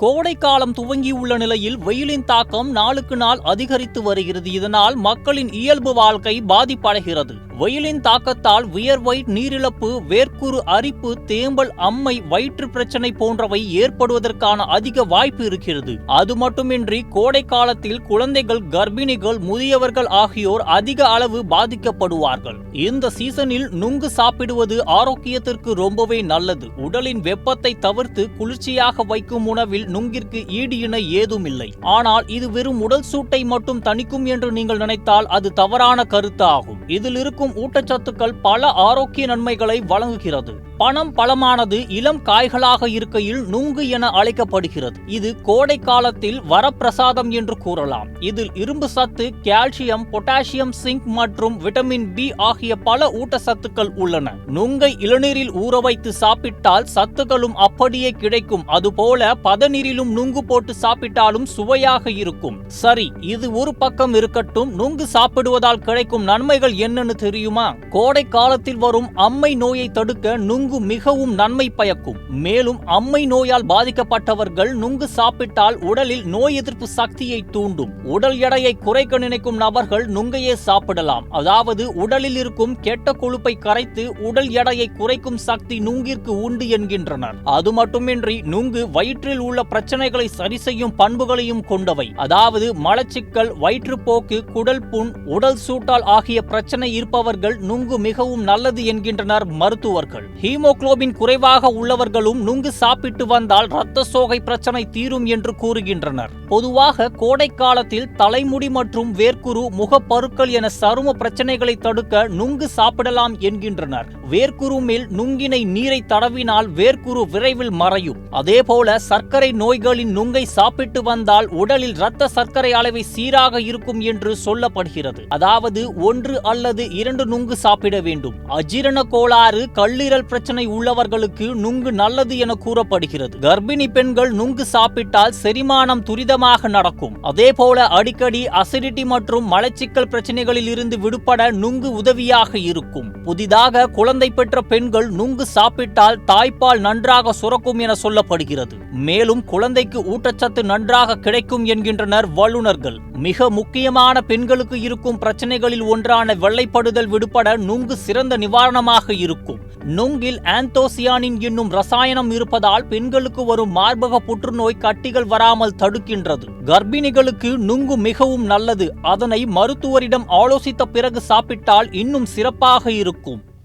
கோடை காலம் துவங்கியுள்ள நிலையில் வெயிலின் தாக்கம் நாளுக்கு நாள் அதிகரித்து வருகிறது. இதனால் மக்களின் இயல்பு வாழ்க்கை பாதிப்படைகிறது. வெயிலின் தாக்கத்தால் வியர்வை, நீரிழப்பு, வேர்க்குரு, அரிப்பு, தேம்பல், அம்மை, வயிற்று பிரச்சனை போன்றவை ஏற்படுவதற்கான அதிக வாய்ப்பு இருக்கிறது. அது மட்டுமின்றி கோடை காலத்தில் குழந்தைகள், கர்ப்பிணிகள், முதியவர்கள் ஆகியோர் அதிக அளவு பாதிக்கப்படுவார்கள். இந்த சீசனில் நுங்கு சாப்பிடுவது ஆரோக்கியத்திற்கு ரொம்பவே நல்லது. உடலின் வெப்பத்தை தவிர்த்து குளிர்ச்சியாக வைக்கும் உணவில் நுங்கிற்கு ஈடு இணை ஏதுமில்லை. ஆனால் இது வெறும் உடல் சூட்டை மட்டும் தணிக்கும் என்று நீங்கள் நினைத்தால் அது தவறான கருத்து ஆகும். இதில் இருக்கும் ஊட்டச்சத்துக்கள் பல ஆரோக்கிய நன்மைகளை வழங்குகிறது. பனம் பழமானது இளம் காய்களாக இருக்கையில் நுங்கு என அழைக்கப்படுகிறது. இது கோடை காலத்தில் வரப்பிரசாதம் என்று கூறலாம். இதில் இரும்பு சத்து, கால்சியம், பொட்டாசியம், சிங்க் மற்றும் விட்டமின் பி ஆகிய பல ஊட்டச்சத்துக்கள் உள்ளன. நுங்கை இளநீரில் ஊற வைத்து சாப்பிட்டால் சத்துக்களும் அப்படியே கிடைக்கும். அதுபோல பதநீரிலும் நுங்கு போட்டு சாப்பிட்டாலும் சுவையாக இருக்கும். சரி, இது ஒரு பக்கம் இருக்கட்டும். நுங்கு சாப்பிடுவதால் கிடைக்கும் நன்மைகள் என்னன்னு தெரியுமா? கோடை காலத்தில் வரும் அம்மை நோயை தடுக்க நுங்கு மிகவும் நன்மை பயக்கும். மேலும் அம்மை நோயால் பாதிக்கப்பட்டவர்கள் நுங்கு சாப்பிட்டால் உடலில் நோய் எதிர்ப்பு சக்தியை தூண்டும். உடல் எடையை குறைக்க நினைக்கும் நபர்கள் நுங்கையே சாப்பிடலாம். அதாவது உடலில் இருக்கும் கெட்ட கொழுப்பை கரைத்து உடல் எடையை குறைக்கும் சக்தி நுங்கிற்கு உண்டு என்கின்றனர். அது மட்டுமின்றி நுங்கு வயிற்றில் உள்ள பிரச்சனைகளை சரி செய்யும் பண்புகளையும் கொண்டவை. அதாவது மலச்சிக்கல், வயிற்றுப்போக்கு, குடல் புண், உடல் சூட்டால் ஆகிய பிரச்சனை இருப்பவர்கள் நுங்கு மிகவும் நல்லது என்கின்றனர் மருத்துவர்கள். ஹீமோகுளோபின் குறைவாக உள்ளவர்களும் நுங்கு சாப்பிட்டு வந்தால் இரத்த சோகை பிரச்சனை தீரும் என்று கூறுகின்றனர். பொதுவாக கோடை காலத்தில் தலைமுடி மற்றும் வேர்க்குரு, முகப்பருக்கள் என சரும பிரச்சனைகளை தடுக்க நுங்கு சாப்பிடலாம் என்கின்றனர். வேர்க்குரு மேல் நுங்கினை நீரை தடவினால் வேர்க்குரு விரைவில் மறையும். அதேபோல சர்க்கரை நோய்களின் நுங்கை சாப்பிட்டு வந்தால் உடலில் இரத்த சர்க்கரை அளவை சீராக இருக்கும் என்று சொல்லப்படுகிறது. அதாவது 1 அல்லது 2 நுங்கு சாப்பிட வேண்டும். அஜீரண கோளாறு, கல்லீரல் பிரச்சனை உள்ளவர்களுக்கு நுங்கு நல்லது என கூறப்படுகிறது. கர்ப்பிணி பெண்கள் நுங்கு சாப்பிட்டால் செரிமானம் துரிதமாக நடக்கும். அதேபோல அடிக்கடி அசிடிட்டி மற்றும் மலச்சிக்கல் பிரச்சனைகளில் இருந்து விடுபட நுங்கு உதவியாக இருக்கும். புதிதாக குழந்தை பெற்ற பெண்கள் நுங்கு சாப்பிட்டால் தாய்ப்பால் நன்றாக சுரக்கும் என சொல்லப்படுகிறது. மேலும் குழந்தைக்கு ஊட்டச்சத்து நன்றாக கிடைக்கும் என்கின்றனர் வல்லுநர்கள். மிக முக்கியமான பெண்களுக்கு இருக்கும் பிரச்சனைகளில் ஒன்றான வெள்ளைப்படுதல் விடுபட நுங்கு சிறந்த நிவாரணமாக இருக்கும். நுங்கில் ஆந்தோசியானின் என்னும் ரசாயனம் இருப்பதால் பெண்களுக்கு வரும் மார்பக புற்றுநோய் கட்டிகள் வராமல் தடுக்கின்றது. கர்ப்பிணிகளுக்கு நுங்கு மிகவும் நல்லது. அதனை மருத்துவரிடம் ஆலோசித்த பிறகு சாப்பிட்டால் இன்னும் சிறப்பாக இருக்கும்.